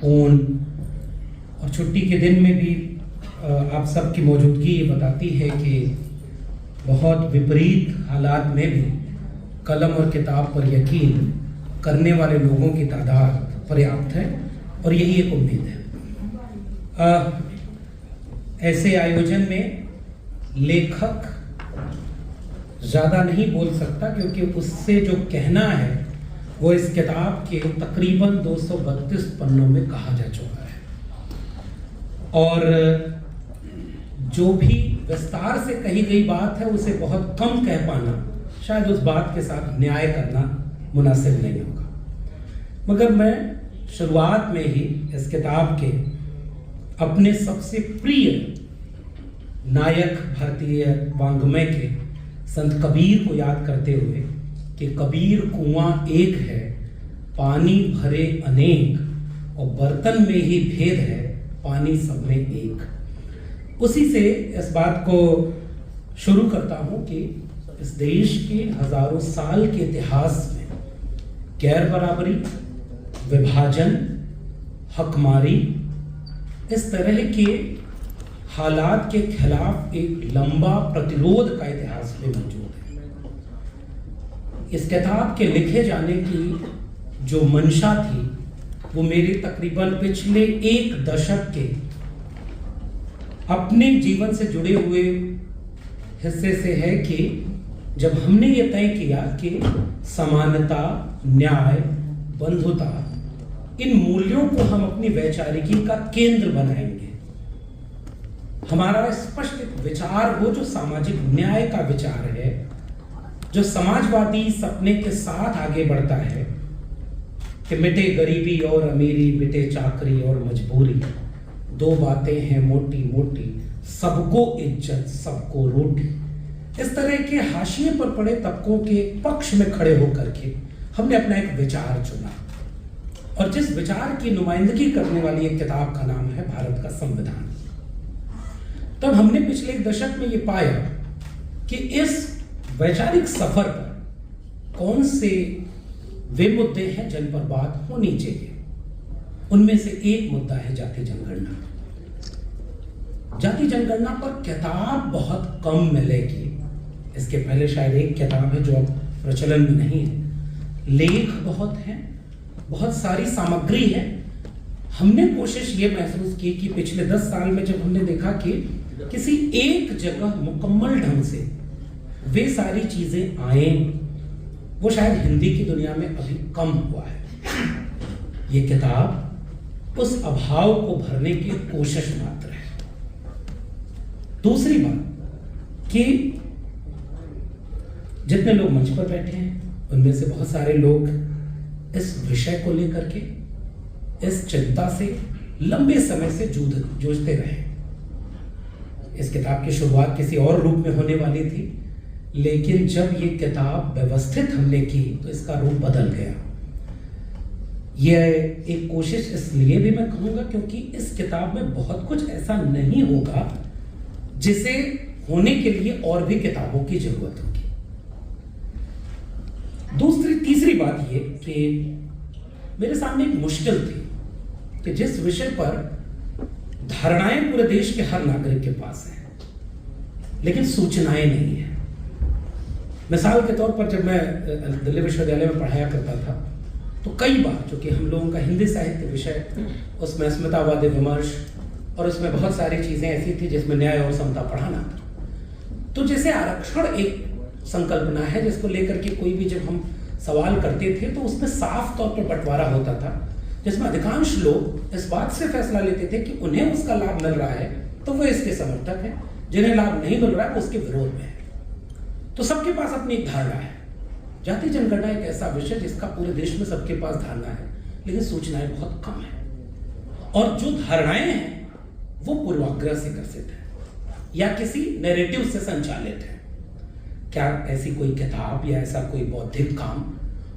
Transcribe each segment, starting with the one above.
ऊन और छुट्टी के दिन में भी आप सबकी मौजूदगी ये बताती है कि बहुत विपरीत हालात में भी कलम और किताब पर यकीन करने वाले लोगों की तादाद पर्याप्त है और यही एक उम्मीद है। ऐसे आयोजन में लेखक ज़्यादा नहीं बोल सकता क्योंकि उससे जो कहना है वो इस किताब के तकरीबन 232 पन्नों में कहा जा चुका है और जो भी विस्तार से कही गई बात है उसे बहुत कम कह पाना शायद उस बात के साथ न्याय करना मुनासिब नहीं होगा। मगर मैं शुरुआत में ही इस किताब के अपने सबसे प्रिय नायक भारतीय वाङ्मय के संत कबीर को याद करते हुए कि कबीर कुआं एक है, पानी भरे अनेक और बर्तन में ही भेद है, पानी सब में एक। उसी से इस बात को शुरू करता हूं कि इस देश के हजारों साल के इतिहास में गैर बराबरी, विभाजन, हकमारी, इस तरह के हालात के खिलाफ एक लंबा प्रतिरोध का इतिहास भी मौजूद है। इस किताब के लिखे जाने की जो मंशा थी वो मेरे तकरीबन पिछले एक दशक के अपने जीवन से जुड़े हुए हिस्से से है कि जब हमने ये तय किया कि समानता, न्याय, बंधुता, इन मूल्यों को हम अपनी वैचारिकी का केंद्र बनाएंगे। हमारा स्पष्ट विचार हो जो सामाजिक न्याय का विचार है, जो समाजवादी सपने के साथ आगे बढ़ता है कि मिटे गरीबी और अमीरी, मिटे चाकरी और मजबूरी, दो बातें हैं मोटी मोटी, सबको इज्जत सबको रोटी। इस तरह के हाशिए पर पड़े तबकों के पक्ष में खड़े होकर के हमने अपना एक विचार चुना और जिस विचार की नुमाइंदगी करने वाली एक किताब का नाम है भारत का संविधान। तब हमने पिछले एक दशक में ये पाया कि इस वैचारिक सफर पर कौन से वे मुद्दे हैं जिन पर बात होनी चाहिए। उनमें से एक मुद्दा है जाति जनगणना। जाति जनगणना पर किताब बहुत कम मिलेगी। इसके पहले शायद एक किताब है जो अब प्रचलन में नहीं है। लेख बहुत हैं, बहुत सारी सामग्री है। हमने कोशिश ये महसूस की कि पिछले 10 साल में जब हमने देखा कि किसी एक जगह मुकम्मल ढंग से वे सारी चीजें आए, वो शायद हिंदी की दुनिया में अभी कम हुआ है। ये किताब उस अभाव को भरने की कोशिश मात्र है। दूसरी बात कि जितने लोग मंच पर बैठे हैं उनमें से बहुत सारे लोग इस विषय को लेकर के इस चिंता से लंबे समय से जूझते रहे। इस किताब की शुरुआत किसी और रूप में होने वाली थी, लेकिन जब ये किताब व्यवस्थित हमने की तो इसका रूप बदल गया। यह एक कोशिश इसलिए भी मैं कहूंगा क्योंकि इस किताब में बहुत कुछ ऐसा नहीं होगा जिसे होने के लिए और भी किताबों की जरूरत होगी। तीसरी बात ये कि मेरे सामने एक मुश्किल थी कि जिस विषय पर धारणाएं पूरे देश के हर नागरिक के पास हैं लेकिन सूचनाएं नहीं है। मिसाल के तौर पर जब मैं दिल्ली विश्वविद्यालय में पढ़ाया करता था तो कई बार, चूंकि हम लोगों का हिंदी साहित्य विषय, उसमें अस्मितावादी विमर्श और उसमें बहुत सारी चीजें ऐसी थी जिसमें न्याय और समता पढ़ाना था। तो जैसे आरक्षण एक संकल्पना है जिसको लेकर के कोई भी जब हम सवाल करते थे तो उसमें साफ तौर पर बंटवारा होता था जिसमें अधिकांश लोग इस बात से फैसला लेते थे कि उन्हें उसका लाभ मिल रहा है तो वो इसके समर्थक हैं, जिन्हें लाभ नहीं मिल रहा है वो उसके विरोध में है। तो सबके पास अपनी एक धारणा है। जाति जनगणना एक ऐसा विषय जिसका पूरे देश में सबके पास धारणा है लेकिन सूचनाएं बहुत कम है और जो धारणाएं हैं वो पूर्वाग्रह से ग्रसित है या किसी नैरेटिव से संचालित है। क्या ऐसी कोई किताब या ऐसा कोई बौद्धिक काम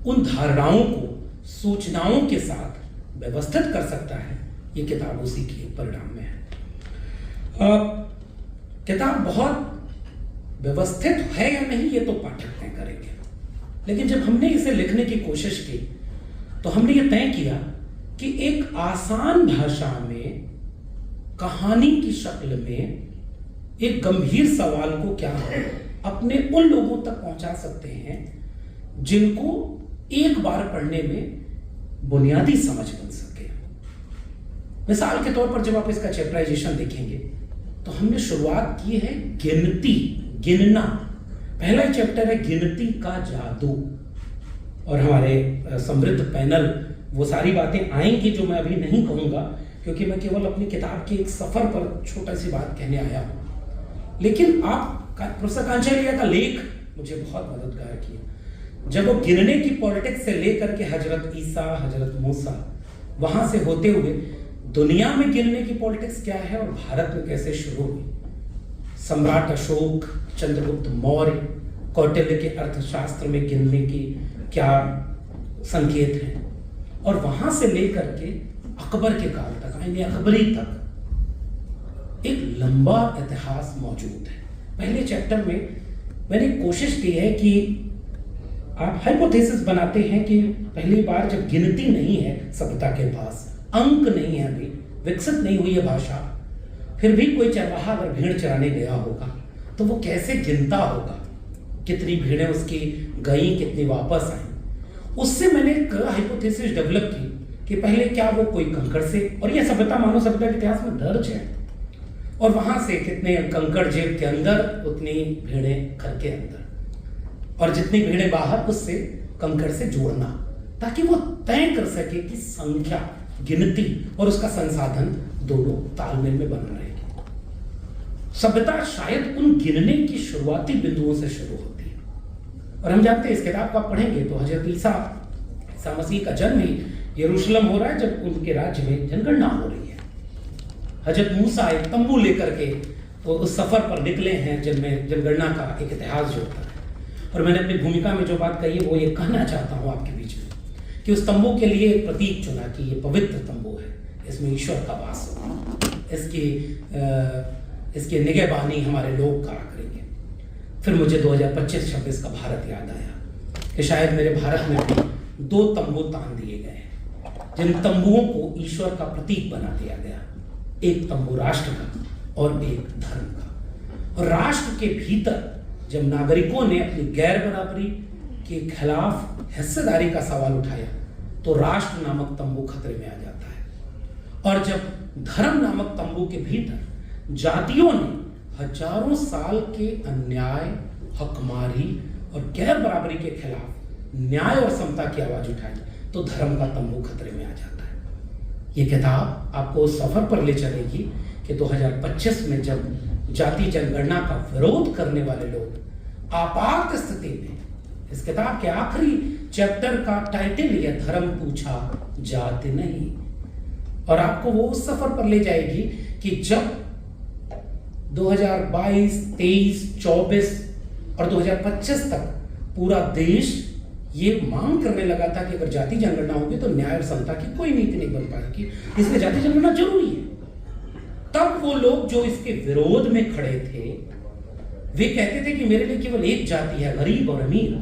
उन धारणाओं को सूचनाओं के साथ व्यवस्थित कर सकता है? ये किताब उसी के परिणाम में है। किताब बहुत व्यवस्थित है या नहीं ये तो पाठक तय करेंगे, लेकिन जब हमने इसे लिखने की कोशिश की तो हमने ये तय किया कि एक आसान भाषा में कहानी की शक्ल में एक गंभीर सवाल को क्या है अपने उन लोगों तक पहुंचा सकते हैं जिनको एक बार पढ़ने में बुनियादी समझ बन सके। मिसाल के तौर पर जब आप इसका चैप्टराइजेशन देखेंगे तो हमने शुरुआत की है गिनती, गिनना। पहला चैप्टर है गिनती का जादू, और हमारे समृद्ध पैनल वो सारी बातें आएंगी जो मैं अभी नहीं कहूंगा, क्योंकि मैं केवल अपनी किताब के एक सफर पर छोटा सी बात कहने आया हूं। लेकिन आप प्रोफेसर कांचेलिया का लेख मुझे बहुत मददगार किया। जब वो गिनने की पॉलिटिक्स से लेकर के हजरत ईसा, हजरत मूसा, वहां से होते हुए दुनिया में गिनने की पॉलिटिक्स क्या है और भारत में कैसे शुरू हुई, सम्राट अशोक, चंद्रगुप्त मौर्य, कौटिल्य के अर्थशास्त्र में गिनने की क्या संकेत हैं, और वहां से लेकर के अकबर के काल तक, यानी अकबरी तक एक लंबा इतिहास मौजूद है। पहले चैप्टर में मैंने कोशिश की है कि आप हाइपोथेसिस बनाते हैं कि पहली बार जब गिनती नहीं है सभ्यता के पास, अंक नहीं है, अभी विकसित नहीं हुई है भाषा, फिर भी कोई चरवाहा अगर भेड़ चराने गया होगा तो वो कैसे गिनता होगा, कितनी भेड़ें उसकी गई, कितनी वापस आई। उससे मैंने एक हाइपोथेसिस डेवलप की कि पहले क्या वो कोई कंकड़ से, और यह सभ्यता मानव सभ्यता के इतिहास में दर्ज है, और वहां से कितने कंकड़ जेब के अंदर उतनी भेड़ें घर के अंदर, और जितनी भेड़ें बाहर उससे कंकड़ से जोड़ना, ताकि वो तय कर सके कि संख्या, गिनती और उसका संसाधन दोनों तालमेल में बना रहेगी। सभ्यता शायद उन गिनने की शुरुआती बिंदुओं से शुरू होती है, और हम जानते हैं इस किताब को आप पढ़ेंगे तो हजरत ईसा मसीह का जन्म ही यरूशलेम हो रहा है जब उनके राज्य में जनगणना हो रही है। हजरत मूसा एक तंबू लेकर के वो उस सफर पर निकले हैं जिनमें जनगणना का एक इतिहास जोड़ता है। और मैंने अपनी भूमिका में जो बात कही है वो ये कहना चाहता हूँ आपके बीच में कि उस तंबू के लिए एक प्रतीक चुना कि ये पवित्र तंबू है, इसमें ईश्वर का वास होगा, इसकी निगहबानी हमारे लोग करा करेंगे। फिर मुझे 2025-26 का भारत याद आया कि शायद मेरे भारत में भी 2 तंबू तान दिए गए, जिन तंबुओं को ईश्वर का प्रतीक बना दिया गया, एक तंबू राष्ट्र का और एक धर्म का। और राष्ट्र के भीतर जब नागरिकों ने अपनी गैर बराबरी के खिलाफ हिस्सेदारी का सवाल उठाया तो राष्ट्र नामक तंबू खतरे में आ जाता है। और जब धर्म नामक तंबू के भीतर जातियों ने हजारों साल के अन्याय, हकमारी और गैर बराबरी के खिलाफ न्याय और समता की आवाज उठाई तो धर्म का तंबू खतरे में आ जाता है। ये किताब आपको उस सफर पर ले चलेगी कि 2025 में जब जाति जनगणना का विरोध करने वाले लोग आपात स्थिति में, इस किताब के आखिरी चैप्टर का टाइटल है धर्म पूछा जाति नहीं, और आपको वो उस सफर पर ले जाएगी कि जब 2022, 23, 24 और 2025 तक पूरा देश ये मांग करने लगा था कि अगर जाति जनगणना होगी तो न्याय और समता की कोई नीति नहीं बन पाएगी, इसलिए जाति जनगणना जरूरी है। तब वो लोग जो इसके विरोध में खड़े थे वे कहते थे कि मेरे लिए केवल एक जाति है, गरीब और अमीर।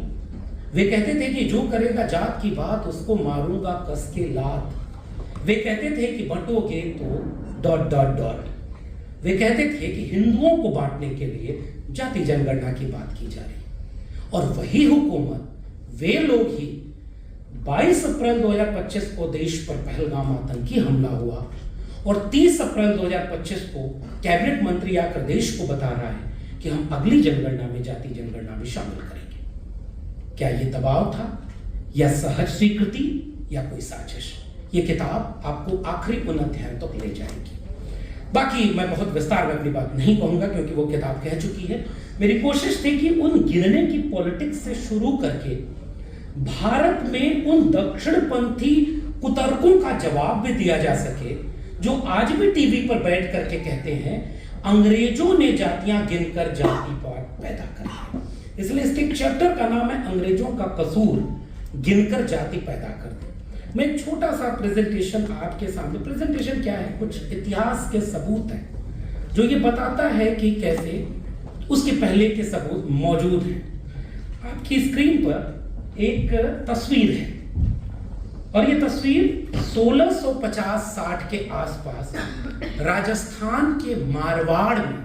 वे कहते थे कि जो करेगा जात की बात उसको मारूंगा कस के लात। वे कहते थे कि बंटोगे तो ... वे कहते थे कि हिंदुओं को बांटने के लिए जाति जनगणना की बात की जा रही। और वही हुकूमत, वे लोग ही 22 अप्रैल 2025 को देश पर पहलगाम आतंकी हमला हुआ और 30 अप्रैल 2025 को कैबिनेट मंत्री आकर देश को बता रहा है कि हम अगली जनगणना में जाति जनगणना में शामिल करेंगे। क्या ये दबाव था या सहज स्वीकृति या कोई साजिश? ये किताब आपको आखिरी उन अध्यायों तक ले जाएगी। बाकी मैं बहुत विस्तार में अपनी बात नहीं कहूंगा क्योंकि वो किताब कह चुकी है। मेरी कोशिश थी कि उन गिनने की पॉलिटिक्स से शुरू करके भारत में उन दक्षिणपंथी कुतर्कों का जवाब भी दिया जा सके जो आज भी टीवी पर बैठ करके कहते हैं अंग्रेजों ने जातियां गिनकर जातिवाद पैदा कर। इसलिए इसके चैप्टर का नाम है अंग्रेजों का कसूर, गिनकर जाति पैदा कर दे। मैं एक छोटा सा प्रेजेंटेशन आपके सामने, प्रेजेंटेशन क्या है, कुछ इतिहास के सबूत हैं जो ये बताता है कि कैसे उसके पहले के सबूत मौजूद हैं। आपकी स्क्रीन पर एक तस्वीर है, और ये तस्वीर 1650-60 के आसपास राजस्थान के मारवाड़ में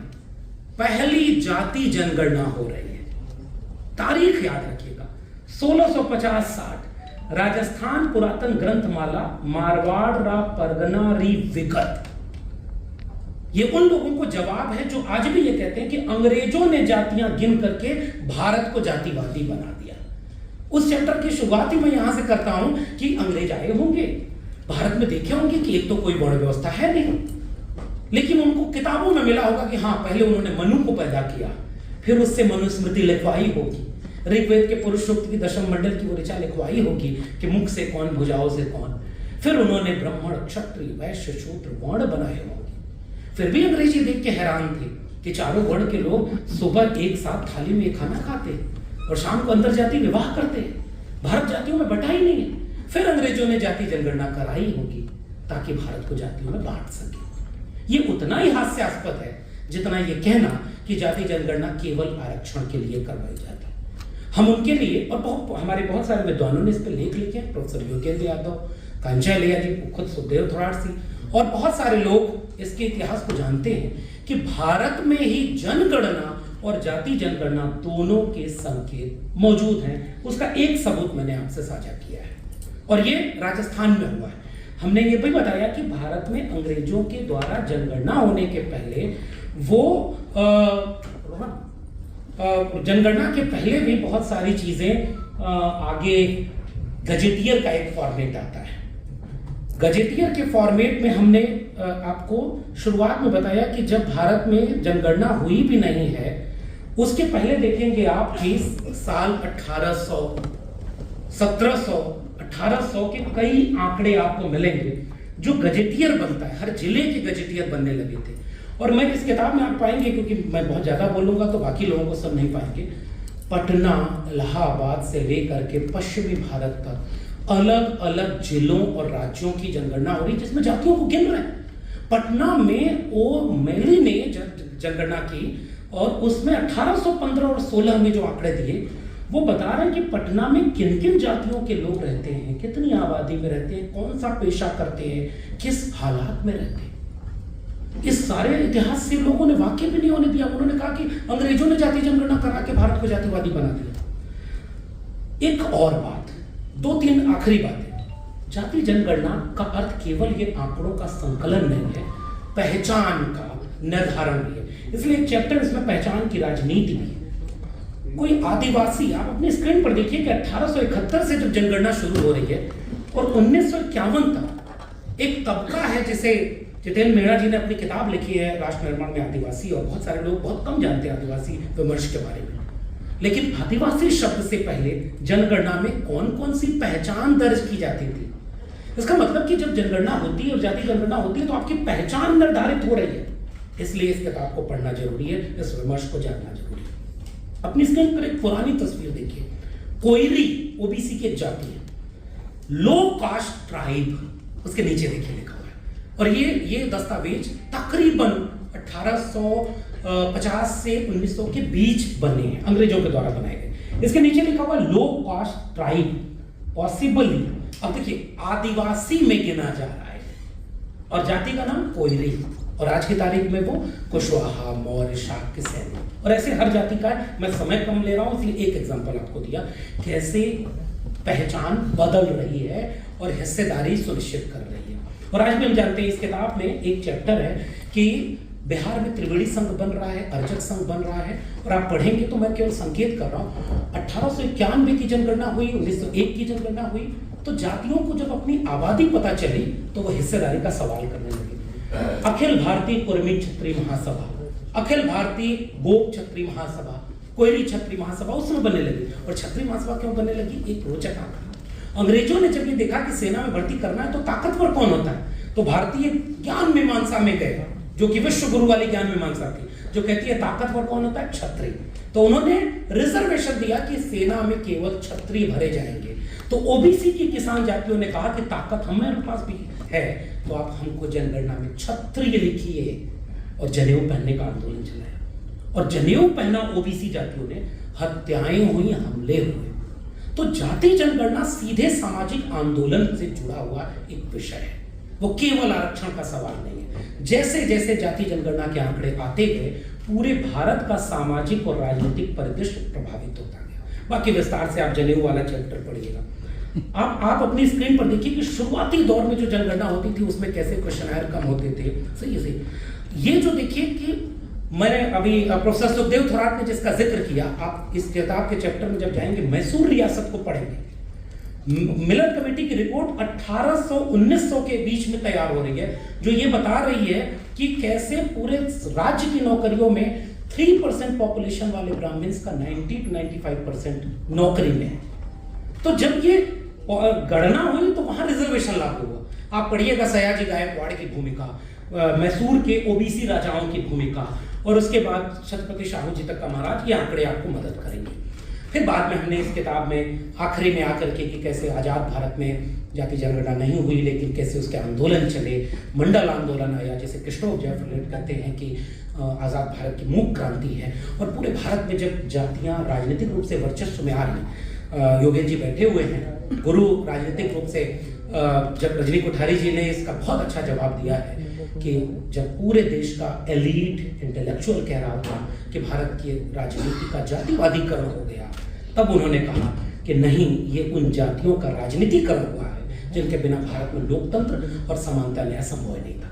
पहली जाति जनगणना हो रही है। तारीख याद रखिएगा, 1650-60 राजस्थान पुरातन ग्रंथमाला मारवाड़ रा परगना री विगत। ये उन लोगों को जवाब है जो आज भी ये कहते हैं कि अंग्रेजों ने जातियां गिन करके भारत को जातिवादी बना दिया। उस चैप्टर की शुरुआत ही मैं यहां से करता हूं कि अंग्रेज आए होंगे, भारत में देखे होंगे कि एक तो कोई वर्ण व्यवस्था है नहीं, लेकिन उनको किताबों में मिला होगा कि हाँ पहले उन्होंने मनु को पैदा किया, फिर उससे मनुस्मृति लिखवाई होगी, ऋग्वेद के पुरुष सूक्त की दशम मंडल की वो ऋचा लिखवाई होगी कि मुख से कौन भुजाओं से कौन, फिर उन्होंने ब्राह्मण क्षत्रिय वैश्य शूद्र वर्ण बनाए होंगे। फिर भी अंग्रेजी देख के हैरान थे कि चारों वर्ण के लोग सुबह एक साथ थाली में खाना खाते और शाम को अंतर जाति विवाह करते। भारत जातियों में बटा ही नहीं है। फिर अंग्रेजों ने जाति जनगणना कराई होगी ताकि भारत को जातियों में बांट सके। ये उतना ही हास्यास्पद है जितना ये कहना कि जाति जनगणना केवल आरक्षण के लिए करवाई जाती है। हम उनके लिए और हमारे बहुत सारे विद्वानों ने इस पर लेख लिखे हैं, प्रोफेसर योगेंद्र यादव, कांचा लिया जी, खुद सुखदेव थोरासी और बहुत सारे लोग इसके इतिहास को जानते हैं कि भारत में ही जनगणना और जाति जनगणना दोनों के संकेत मौजूद हैं। उसका एक सबूत मैंने आपसे साझा किया है और ये राजस्थान में हुआ है। हमने ये भी बताया कि भारत में अंग्रेजों के द्वारा जनगणना होने के पहले वो जनगणना के पहले भी बहुत सारी चीजें आगे गजेटियर का एक फॉर्मेट आता है। गजेटियर के फॉर्मेट में हमने आपको शुरुआत में बताया कि जब भारत में जनगणना हुई भी नहीं है उसके पहले देखेंगे आप कि साल 1800, 1700, 1800 के कई आंकड़े आपको मिलेंगे जो गजेटियर बनता है। हर जिले के गजेटियर बनने लगे थे और मैं इस किताब में आप पाएंगे, क्योंकि मैं बहुत ज्यादा बोलूंगा तो बाकी लोगों को सब नहीं पाएंगे, पटना इलाहाबाद से लेकर के पश्चिमी भारत तक अलग अलग जिलों और राज्यों की जनगणना हो रही जिसमें जातियों को गिन रहे हैं। पटना में ओ मेली ने जनगणना की और उसमें 1815 और 16 में जो आंकड़े दिए वो बता रहे हैं कि पटना में किन किन जातियों के लोग रहते हैं, कितनी आबादी में रहते हैं, कौन सा पेशा करते हैं, किस हालात में रहते हैं। इस सारे इतिहास से लोगों ने वाकिफ भी नहीं होने दिया। उन्होंने कहा कि अंग्रेजों ने जाति जनगणना करा के भारत को जातिवादी बना दिया। एक और बात, 2-3 आखिरी बातें। जाति जनगणना का अर्थ केवल ये आंकड़ों का संकलन नहीं है, पहचान का निर्धारण भी है। इसलिए एक चैप्टर इसमें पहचान की राजनीति भी है। कोई आदिवासी, आप अपनी स्क्रीन पर देखिए कि 1871 से जब जनगणना शुरू हो रही है और 1951 तक एक तबका है जिसे जितेंद्र मेहरा जी ने अपनी किताब लिखी है राष्ट्र निर्माण में आदिवासी, और बहुत सारे लोग बहुत कम जानते हैं आदिवासी विमर्श के बारे में। लेकिन आदिवासी शब्द से पहले जनगणना में कौन कौन सी पहचान दर्ज की जाती थी। इसका मतलब कि जब जनगणना होती है और जाति जनगणना होती है तो आपकी पहचान निर्धारित हो रही है। इसलिए इस किताब को पढ़ना जरूरी है, इस विमर्श को जानना जरूरी है। अपनी स्क्रीन पर एक पुरानी तस्वीर देखिए। कोयरी ओबीसी की जाति है, लो कास्ट ट्राइब उसके नीचे देखिए लिखा हुआ है। और ये दस्तावेज तकरीबन 1850 से 1900 के बीच बने हैं, अंग्रेजों के द्वारा बनाए गए। इसके नीचे लिखा हुआ लो कास्ट ट्राइब पॉसिबली, अब देखिए आदिवासी में गिना जा रहा है और जाति का नाम कोयरी, और आज की तारीख में वो कुशवाहा, मौर्य, शाक्य, सैनी, और ऐसे हर जाति का है। मैं समय कम ले रहा हूं इसलिए एक एग्जांपल आपको दिया कैसे पहचान बदल रही है और हिस्सेदारी सुनिश्चित कर रही है। और आज भी हम जानते हैं इस किताब में एक चैप्टर है कि बिहार में त्रिवेणी संघ बन रहा है, अर्चक संघ बन रहा है, और आप पढ़ेंगे तो मैं केवल संकेत कर रहा हूं। 1891 की जनगणना हुई, 1901 की जनगणना हुई, तो जातियों को जब अपनी आबादी पता चली तो वो हिस्सेदारी का सवाल करने लगे। अखिल भारतीय कुर्मी क्षत्रिय महासभा, अखिल भारतीय गोप क्षत्रिय महासभा, कोयरी क्षत्रिय महासभा उस समय बनने लगी। और क्षत्रिय महासभा क्यों बनने लगी? एक रोचक आंकड़ा, अंग्रेजों ने जब ये देखा कि सेना में भर्ती करना है तो ताकतवर कौन होता है, तो भारतीय ज्ञान मीमांसा में गए, जो कि विश्व गुरु वाली ज्ञान मीमांसा थी, जो कहती है ताकतवर कौन होता है, क्षत्रिय। तो उन्होंने रिजर्वेशन दिया कि सेना में केवल क्षत्रिय भरे जाएंगे। तो ओबीसी की किसान जातियों ने कहा कि ताकत हमारे पास भी है, तो आप हमको जनगणना में क्षत्रिय लिखिए, और जनेऊ पहनने का आंदोलन चलाया। और जनेऊ पहना ओबीसी जातियों ने, हत्याएं हुई, हमले हुए। तो जाति जनगणना सीधे सामाजिक आंदोलन से जुड़ा हुआ एक विषय है, वो केवल आरक्षण का सवाल नहीं है। जैसे जैसे जाति जनगणना के आंकड़े आते गए, पूरे भारत का सामाजिक और राजनीतिक परिदृश्य प्रभावित होता गया। बाकी विस्तार से आप जनेऊ वाला चैप्टर पढ़िएगा। आप अपनी स्क्रीन पर देखिए कि शुरुआती दौर में जो जनगणना होती थी उसमें कैसे क्वेश्चनर कम होते थे। सही है, सही। ये जो देखिए कि मैंने अभी प्रोफेसर सुखदेव थोराट ने जिसका जिक्र किया, आप इस किताब के चैप्टर में जब जाएंगे मैसूर रियासत को पढ़ेंगे। मिलर कमेटी की रिपोर्ट 1800-1900 के बीच में तैयार हो रही है, जो ये बता रही है कि कैसे पूरे राज्य की नौकरियों में 3% पॉपुलेशन वाले ब्राह्मण्स का 90-95% नौकरी में है। तो जब ये गणना हुई तो वहां रिजर्वेशन लागू हुआ। आप पढ़िएगा सयाजी गायकवाड़ की भूमिका, मैसूर के ओबीसी राजाओं की भूमिका, और उसके बाद छत्रपति शाहू जी तक का महाराज, ये आंकड़े आपको मदद करेंगे। फिर बाद में हमने इस किताब में आखिरी में आकर के कि कैसे आज़ाद भारत में जाति जनगणना नहीं हुई, लेकिन कैसे उसके आंदोलन चले, मंडल आंदोलन आया, जैसे क्रिस्टोफ जैफरलेट कहते हैं कि आज़ाद भारत की मूक क्रांति है। और पूरे भारत में जब जातियाँ राजनीतिक रूप से वर्चस्व में आ रही हैं, योगेन जी बैठे हुए हैं, गुरु राजनीतिक रूप से, जब रजनी कोठारी जी ने इसका बहुत अच्छा जवाब दिया है कि जब पूरे देश का एलीट इंटेलेक्चुअल कह रहा था कि भारत की राजनीति का जातिवादीकरण हो गया, तब उन्होंने कहा कि नहीं, ये उन जातियों का राजनीतिकरण हुआ है जिनके बिना भारत में लोकतंत्र और समानता न्याय संभव नहीं था।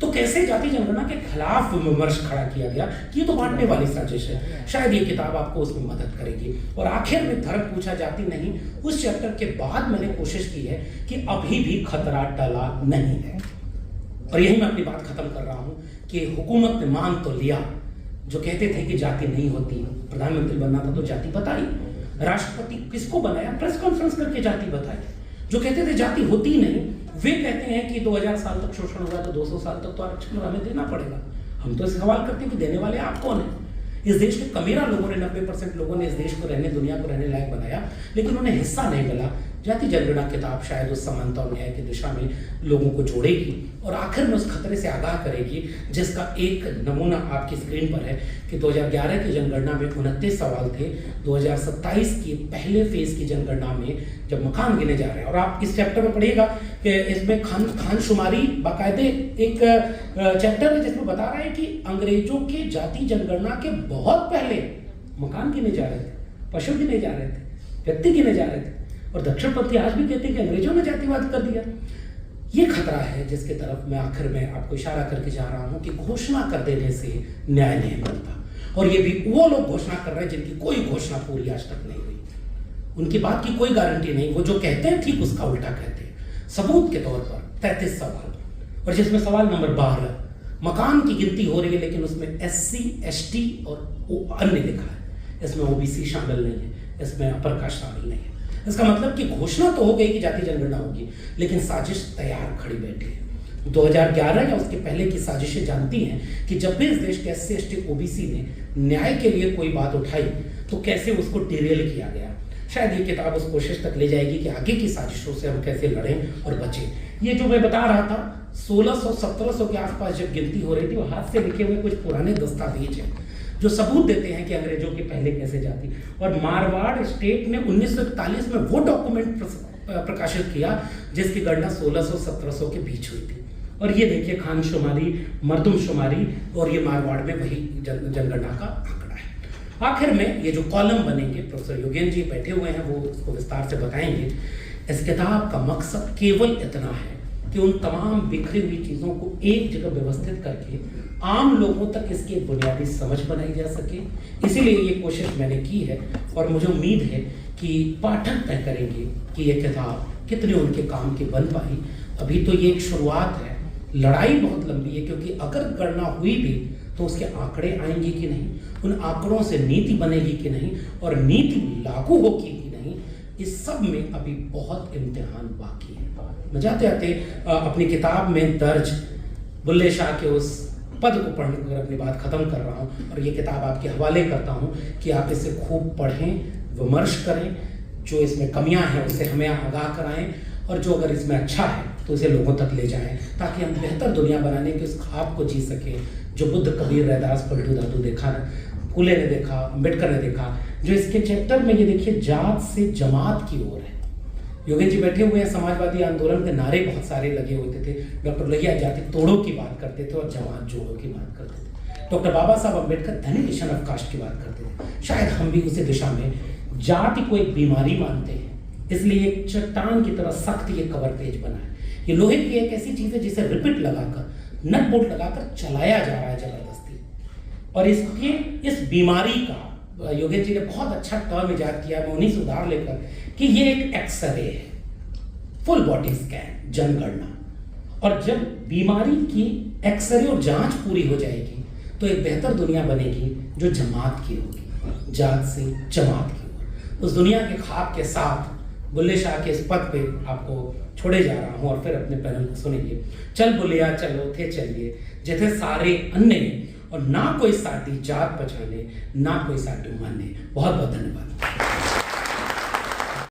तो कैसे जाति जनगणना के खिलाफ विमर्श खड़ा किया गया कि ये तो बांटने वाली साजिश है। शायद ये किताब आपको उसमें मदद करेगी। और आखिर में धर्म पूछा जाति नहीं, उस चैप्टर के बाद मैंने कोशिश की है कि अभी भी खतरा टला नहीं है। और यही मैं अपनी बात खत्म कर रहा हूं कि हुकूमत ने मान तो लिया, जो कहते थे कि जाति नहीं होती, प्रधानमंत्री बनना था तो जाति बताई, राष्ट्रपति किसको बनाया, प्रेस कॉन्फ्रेंस करके जाति बताई। जो कहते थे जाति होती नहीं, वे कहते हैं कि 2000 साल तक शोषण हुआ तो 200 साल तक तो आरक्षण हमें देना पड़ेगा। हम तो सवाल करते हैं कि देने वाले आप कौन हैं? इस देश के कमेरा लोगों ने, 90% लोगों ने इस देश को रहने, दुनिया को रहने लायक बनाया, लेकिन उन्हें हिस्सा नहीं मिला। जाति जनगणना किताब शायद उस समानता और न्याय की दिशा में लोगों को जोड़ेगी और आखिर में उस खतरे से आगाह करेगी, जिसका एक नमूना आपकी स्क्रीन पर है कि 2011 की जनगणना में 29 सवाल थे। 2027 की पहले फेज की जनगणना में जब मकान गिने जा रहे हैं, और आप इस चैप्टर में पढ़िएगा कि इसमें खानशुमारी बाकायदे एक चैप्टर है जिसमें बता रहा है कि अंग्रेजों के जाति जनगणना के बहुत पहले मकान गिने जा रहे थे, पशु गिने जा रहे थे, व्यक्ति गिने जा रहे थे। और दक्षिणपंथी आज भी कहते हैं कि अंग्रेजों ने जातिवाद कर दिया। ये खतरा है जिसके तरफ मैं आखिर में आपको इशारा करके जा रहा हूं कि घोषणा कर देने से न्याय नहीं मिलता। और ये भी वो लोग घोषणा कर रहे हैं जिनकी कोई घोषणा पूरी आज तक नहीं हुई, उनकी बात की कोई गारंटी नहीं। वो जो कहते हैं ठीक उसका उल्टा कहते हैं। सबूत के तौर पर 33 सवाल, और जिसमें सवाल नंबर 12 मकान की गिनती हो रही है, लेकिन उसमें SC, ST और अन्य लिखा है, इसमें OBC शामिल नहीं है, इसमें अपर कास्ट शामिल नहीं है। इसका मतलब कि घोषणा तो हो गई कि जाति जनगणना होगी, लेकिन साजिश तैयार खड़ी बैठी है। 2011 या उसके पहले की साजिशें जानती हैं कि जब भी इस देश के SC, ST, OBC ने न्याय के लिए कोई बात उठाई तो कैसे उसको डिरेल किया गया। शायद ये किताब उस कोशिश तक ले जाएगी कि आगे की साजिशों से हम कैसे लड़ें और बचें। ये जो मैं बता रहा था 1600-1700 के आसपास जब गिनती हो रही थी, वो हाथ से लिखे हुए कुछ पुराने दस्तावेज हैं जो सबूत देते हैं कि अंग्रेजों के पहले कैसे जाती। और मारवाड़ स्टेट ने 1941 में वो डॉक्यूमेंट प्रकाशित किया जिसकी गणना 1600-1700 के बीच हुई थी। और ये देखिए खानशुमारी, मर्दमशुमारी, और ये मारवाड़ में वही जनगणना का आंकड़ा है। आखिर में ये जो कॉलम बनेंगे, प्रोफेसर योगेन जी बैठे हुए हैं, वो उसको विस्तार से बताएंगे। इस किताब का मकसद केवल इतना है कि उन तमाम बिखरी हुई चीज़ों को एक जगह व्यवस्थित करके आम लोगों तक इसकी एक बुनियादी समझ बनाई जा सके। इसीलिए ये कोशिश मैंने की है, और मुझे उम्मीद है कि पाठक तय करेंगे कि ये किताब कितने उनके काम की बन पाई। अभी तो ये एक शुरुआत है, लड़ाई बहुत लंबी है, क्योंकि अगर गणना हुई भी तो उसके आंकड़े आएंगे कि नहीं, उन आंकड़ों से नीति बनेगी कि नहीं, और नीति लागू होगी कि नहीं, इस सब में अभी बहुत इम्तिहान बाकी है। मैं जाते जाते अपनी किताब में दर्ज बुल्ले शाह के उस पद को पढ़कर अपनी बात खत्म कर रहा हूँ, और ये किताब आपके हवाले करता हूँ कि आप इसे खूब पढ़ें, विमर्श करें, जो इसमें कमियां हैं उसे हमें आगाह कराएं, और जो अगर इसमें अच्छा है तो इसे लोगों तक ले जाएं, ताकि हम बेहतर दुनिया बनाने के उस ख्वाब को जी सकें जो बुद्ध, कबीर, रैदास, पलटू दादू फूले ने देखा, अम्बेडकर ने देखा। जो इसके चैप्टर में ये देखिए जात से जमात की ओर है। योगेश जी बैठे हुए हैं, समाजवादी आंदोलन के नारे बहुत सारे लगे होते थे। डॉक्टर लोहिया जाति तोड़ों की बात करते थे और जमात जोड़ों की बात करते थे। Doctor Baba Saheb Ambedkar धनिकेशन of cast की बात करते थे। शायद हम भी उसी दिशा में जाति को एक बीमारी मानते हैं, इसलिए एक चट्टान की तरह सख्त ये कवर पेज बना है। ये लोहे की एक ऐसी चीज है जिसे रिपिट लगाकर, नट बोल्ट लगाकर चलाया जा रहा है जबरदस्ती। और इसके इस बीमारी का योगेश जी ने बहुत अच्छा टर्म इजाद किया, मैं उन्हीं से उधार लेकर, कि ये एक एक्सरे है, फुल बॉडी स्कैन, जनगणना। और जब बीमारी की एक्सरे और जांच पूरी हो जाएगी तो एक बेहतर दुनिया बनेगी जो जमात की होगी, जात से जमात की होगी। उस दुनिया के ख्वाब के साथ बुल्ले शाह के इस पद पे आपको छोड़े जा रहा हूं और फिर अपने पैनल को सुनेंगे। चल बुलिया चलो थे चलिए, जैसे सारे अन्य और ना कोई साथी जात पहचाने, ना कोई साथी माने। बहुत बहुत धन्यवाद।